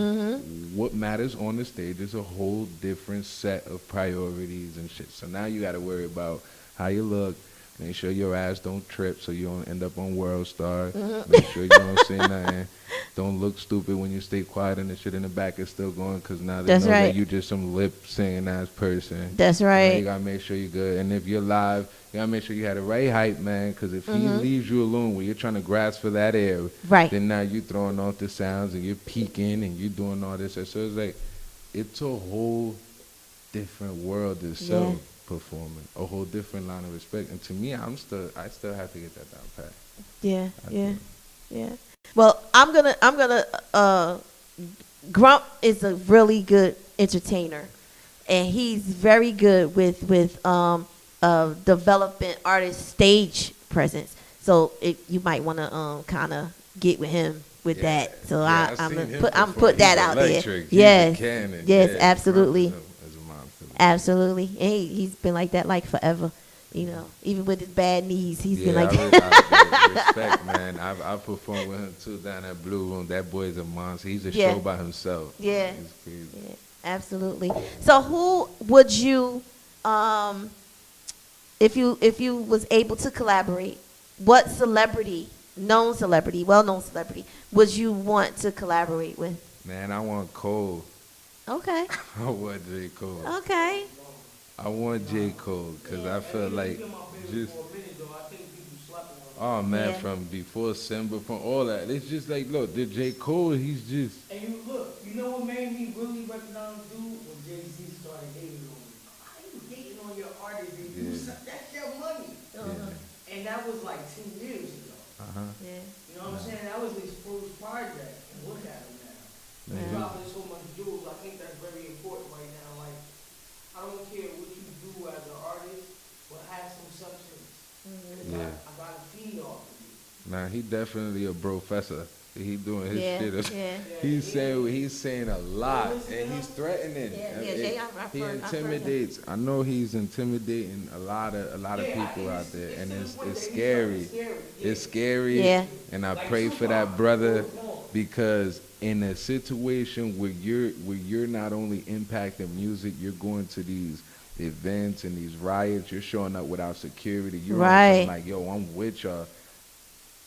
What matters on the stage is a whole different set of priorities and shit. So now you got to worry about how you look. Make sure your ass don't trip so you don't end up on World Star. Make sure you don't say nothing. Don't look stupid when you stay quiet and the shit in the back is still going, because now they That's know right. that you just some lip singing ass person. That's Now right. you gotta make sure you're good. And if you're live, you gotta make sure you had the right hype, man, because if he leaves you alone when you're trying to grasp for that air, Right. then now you throwing off the sounds and you're peaking and you're doing all this. So it's like, it's a whole different world of self-performing, a whole different line of respect. And to me, I still have to get that down pat. Yeah, yeah. Well, I'm gonna Grump is a really good entertainer, and he's very good with developing artist stage presence. So you might want to kind of get with him with that. So Yeah, I'm seen him gonna perform. put that He's out electric. there. He's a Yes, cannon. yes, Yeah, absolutely, Grump is a monster. absolutely. And he's been like that like forever. You know, even with his bad knees, he's been like I that. respect, man. I've performed with him too down at Blue Room. That boy is a monster. He's a Yeah. show by himself. Yeah. He's crazy. Yeah, absolutely. So who would you, if you was able to collaborate, what celebrity, well-known celebrity, would you want to collaborate with? Man, I want Cole. Okay. I want J. Cole. Okay. I want J. Cole because I feel like just. Oh man, Yeah. from before Simba, from all that. It's just like, look, the J. Cole, he's just. And you know what made me really recognize dude when Jay-Z started hating on me. How you hating on your artist and you that's your money. And that was like 2 years ago. Yeah. You know what I'm saying? That was his first project. And look at him now. He's dropping so much jewels. I think that's very important right now. Like, I don't care what you do as an artist, but have some substance. Yeah. I gotta feed off of you. Nah, he definitely a professor. He doing his Yeah, shit. yeah. He's saying a lot, and he's threatening. Yeah, And Jay, it- I've he heard him. intimidates. I know he's intimidating a lot of people out there, and it's scary. It's scary. Yeah. And I pray for that brother, because in a situation where you're not only impacting music, you're going to these events and these riots, you're showing up without security. You're Right. like, yo, I'm with y'all.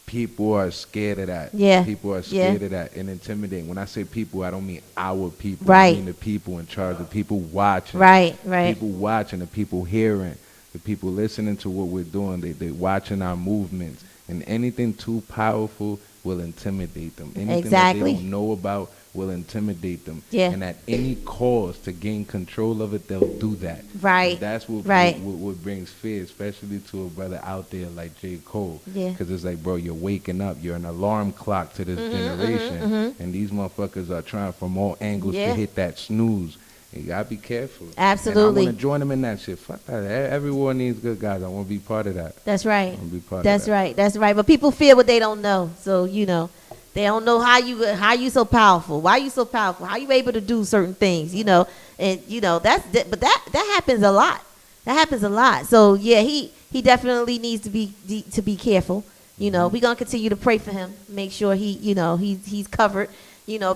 People are scared of that. Yeah. People are scared of that and intimidating. When I say people, I don't mean our people. Right. I mean the people in charge, the people watching. Right. People watching, the people hearing, the people listening to what we're doing. They watching our movements. And anything too powerful will intimidate them. Anything Exactly. that they don't know about will intimidate them. Yeah. And at any cost to gain control of it, they'll do that. Right. And that's what, Right. what brings fear, especially to a brother out there like J. Cole. Yeah. Because it's like, bro, you're waking up. You're an alarm clock to this generation. And these motherfuckers are trying from all angles Yeah. to hit that snooze. You gotta be careful. Absolutely. And I want to join them in that shit. Fuck that. Everyone needs good guys. I want to be part of that. That's right. I want to be part That's of that. right. That's right. But people fear what they don't know. So they don't know how you so powerful. Why you so powerful? How you able to do certain things? And but that happens a lot. That happens a lot. So yeah, he definitely needs to be careful. We're gonna continue to pray for him. Make sure he's covered.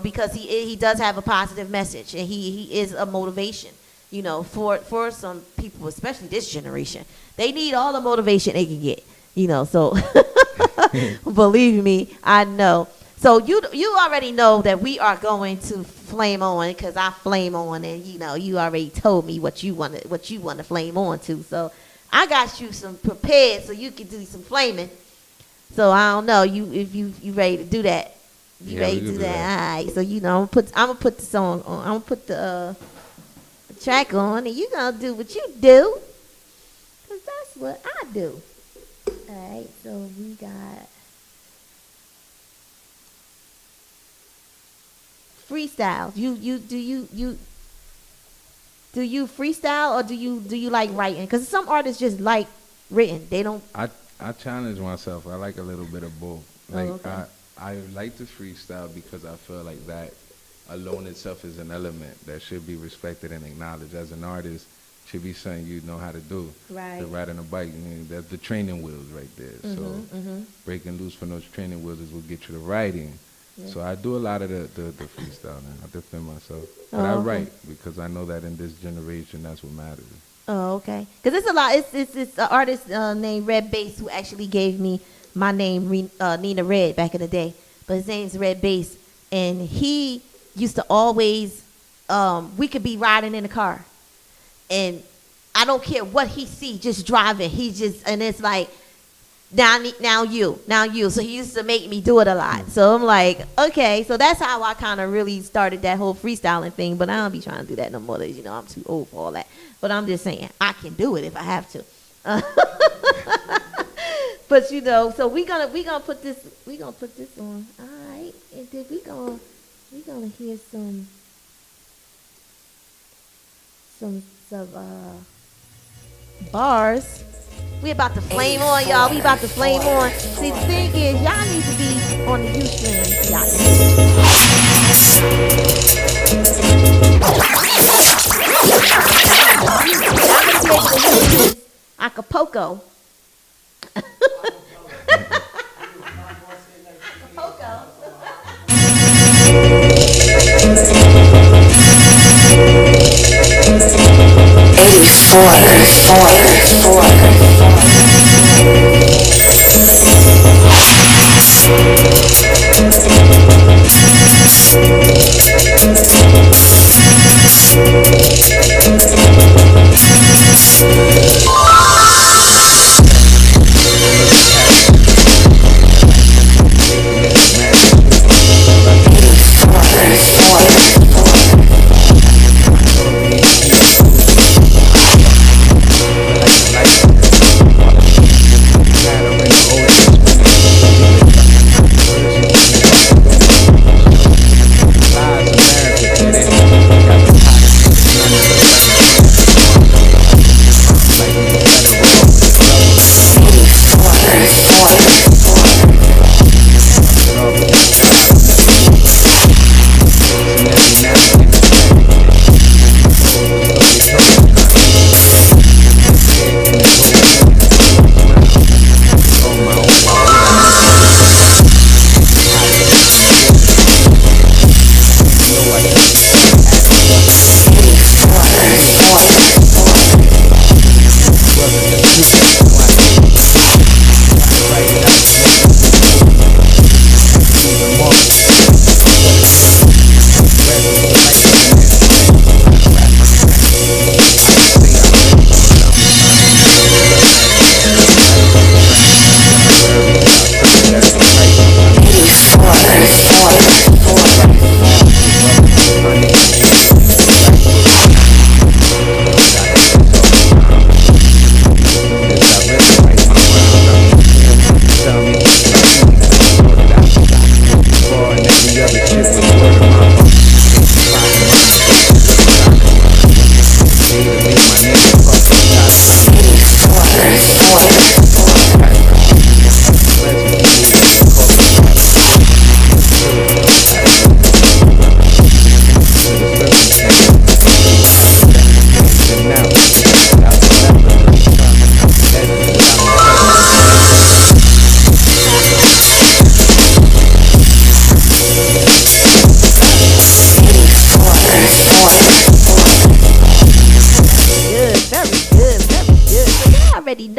Because he does have a positive message, and he is a motivation. For some people, especially this generation, they need all the motivation they can get. So believe me, I know. So you already know that we are going to flame on, because I flame on, and you already told me what you want to flame on to. So I got you some prepared so you can do some flaming. So I don't know if you ready to do that. You Yeah, ready we to can do do that? that. All right. So I'm gonna put the song on. I'm gonna put the track on, and you gonna do what you do, 'cause that's what I do. All right. So we got freestyle. You Do you freestyle or do you like writing? Because some artists just like written. They don't. I challenge myself. I like a little bit of both. Like okay. I like to freestyle because I feel like that alone itself is an element that should be respected and acknowledged. As an artist, should be something you know how to do. Right. To ride on a bike, that's the training wheels right there. So breaking loose from those training wheels is what get you to writing. Yeah. So I do a lot of the freestyling. I defend myself, but I write because I know that in this generation, that's what matters. Oh, okay. Because it's a lot. It's an artist named Red Bass who actually gave me my name, Nina Red, back in the day. But his name's Red Bass, and he used to always. We could be riding in the car, and I don't care what he see, just driving. He just and it's like. Now you. So he used to make me do it a lot. So I'm like, okay. So that's how I kind of really started that whole freestyling thing. But I don't be trying to do that no more. You know, I'm too old for all that. But I'm just saying, I can do it if I have to. But you know, so we gonna put this on. All right, and then we gonna hear some bars. We about to flame on, y'all. We about to flame on. See, the thing is, y'all need to be on the Ustream. Y'all gonna be able to hear this Acapulco.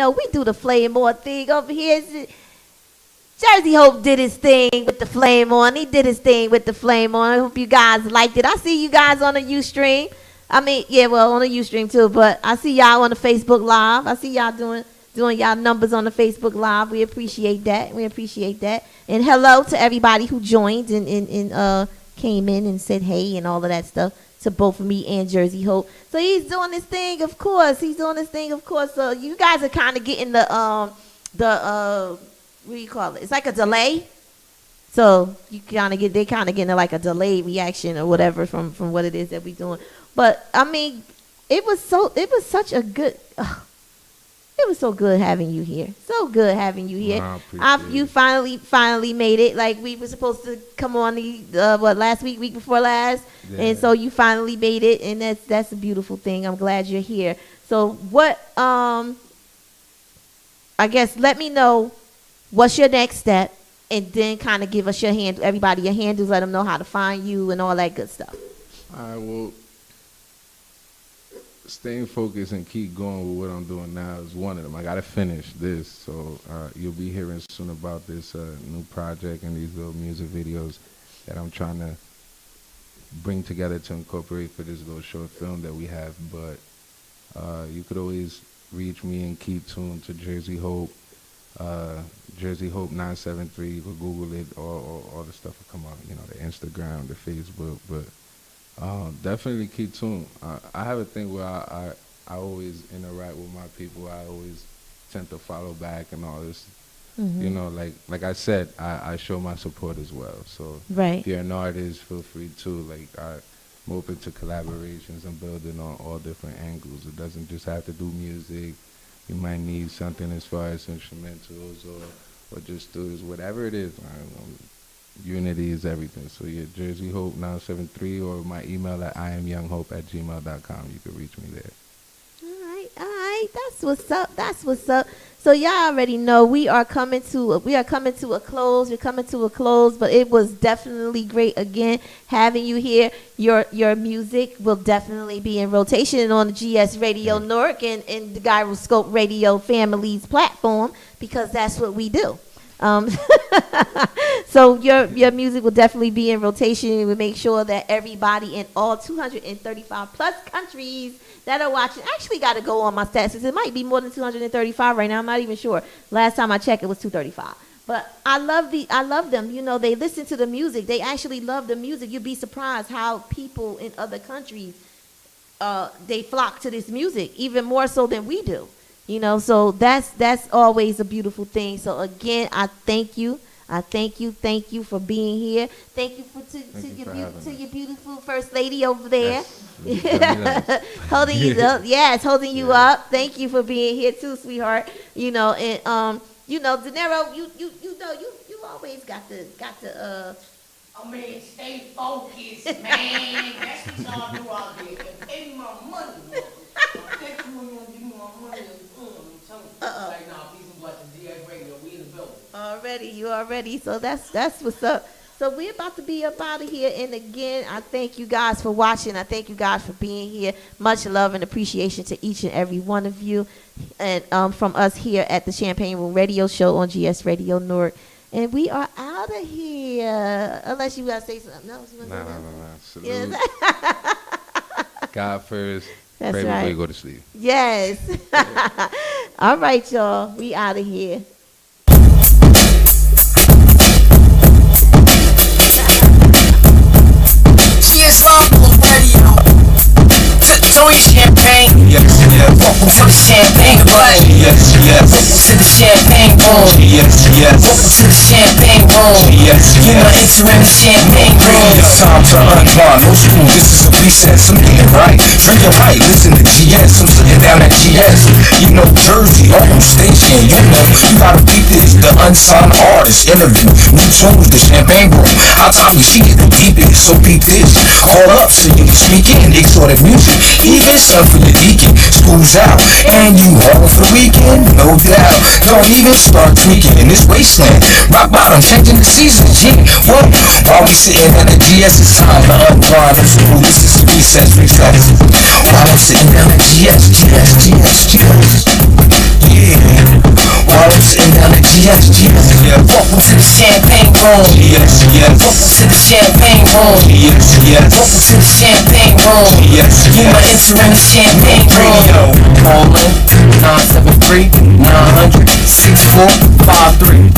know we do the Flame On thing over here. Jersey Hope did his thing with the Flame On. He did his thing with the Flame On. I hope you guys liked it. I see you guys on the Ustream. I mean, yeah, well, on the Ustream too, but I see y'all on the Facebook Live. I see y'all doing y'all numbers on the Facebook Live. We appreciate that. We appreciate that. And hello to everybody who joined and came in and said hey and all of that stuff to both of me and Jersey Hope. So he's doing this thing, of course. He's doing this thing, of course. So you guys are kind of getting the what do you call it? It's like a delay. So you kind of getting like a delayed reaction or whatever from what it is that we're doing. But I mean, it was such a good. It was so good having you here. So good having you here. You finally made it. Like we were supposed to come on the last week before last, and so you finally made it, and that's a beautiful thing. I'm glad you're here. So what? I guess let me know what's your next step, and then kind of give us your everybody your handles. Let them know how to find you and all that good stuff. All right. Well, staying focused and keep going with what I'm doing now is one of them. I gotta finish this, so you'll be hearing soon about this new project and these little music videos that I'm trying to bring together to incorporate for this little short film that we have. But you could always reach me and keep tuned to Jersey Hope, Jersey Hope 973. You could Google it, or all the stuff will come out. You know, the Instagram, the Facebook, but. Definitely keep tuned. I have a thing where I always interact with my people. I always tend to follow back and all this. Mm-hmm. You know, like I said, I show my support as well. So if you're an artist, feel free to. Like I'm open to collaborations and building on all different angles. It doesn't just have to do music. You might need something as far as instrumentals or just studios, whatever it is. Unity is everything. So yeah, Jersey Hope 973 or my email at iamyounghope@gmail.com. You can reach me there. All right. That's what's up. So y'all already know we are coming to a close. We're coming to a close, but it was definitely great again having you here. Your music will definitely be in rotation on the GS Radio Newark and the Gyroscope Radio family's platform, because that's what we do. So your music will definitely be in rotation. We'll make sure that everybody in all 235 plus countries that are watching, actually got to go on my stats. It might be more than 235 right now. I'm not even sure. Last time I checked, it was 235. But I love them. You know, they listen to the music. They actually love the music. You'd be surprised how people in other countries, they flock to this music even more so than we do. You know, so that's always a beautiful thing. So again, I thank you for being here. Thank you to your beautiful first lady over there, holding you up. Yes, holding you up. Thank you for being here too, sweetheart. You know, and De Niro, you always got to. I mean, stay focused, man. That's what y'all do out there. And pay me my money. Thank you when you give me my money. Like, nah, peace and blessings. GS Radio, we in the building. You already. So that's what's up. So we're about to be up out of here. And again, I thank you guys for watching. I thank you guys for being here. Much love and appreciation to each and every one of you. And from us here at the Champagne Room Radio Show on GS Radio Newark. And we are out of here. Unless you got to say something else. No. Salute. God first. That's Pray right. before you go to sleep. Yes. All right, y'all. We out of here. GS Radio. Tiptoe your champagne. Yes. Welcome to the champagne bud. Yes. Welcome to the champagne room. Yes. Welcome to the champagne room. Yes. You know, entering the champagne room. It's time to unwind. No school, this is a recess. I'm getting right. Drinking right. Listen to GS. I'm sitting down at GS. You know, Jersey, on station. You know, you gotta beat this. The unsigned artist interview. New tunes, the champagne room. Our topic, she get the deepest. So beat this. Call up so you can speak in. Exotic music. Even stuff for your deacon. School's out. And you home for the weekend? No doubt. Don't even start tweaking in this wasteland. Rock bottom, changing the seasons. Yeah, what? While we sitting at the GS, it's time to unwind. No school, this is a recess. While I'm sitting down at GS. Yeah. While I'm sitting down at GS. Yeah. Welcome to the champagne room. Yes. Welcome to the champagne room. Yes. Welcome to the champagne room. Yes. You are entering the champagne room. Call in 973-900-6453.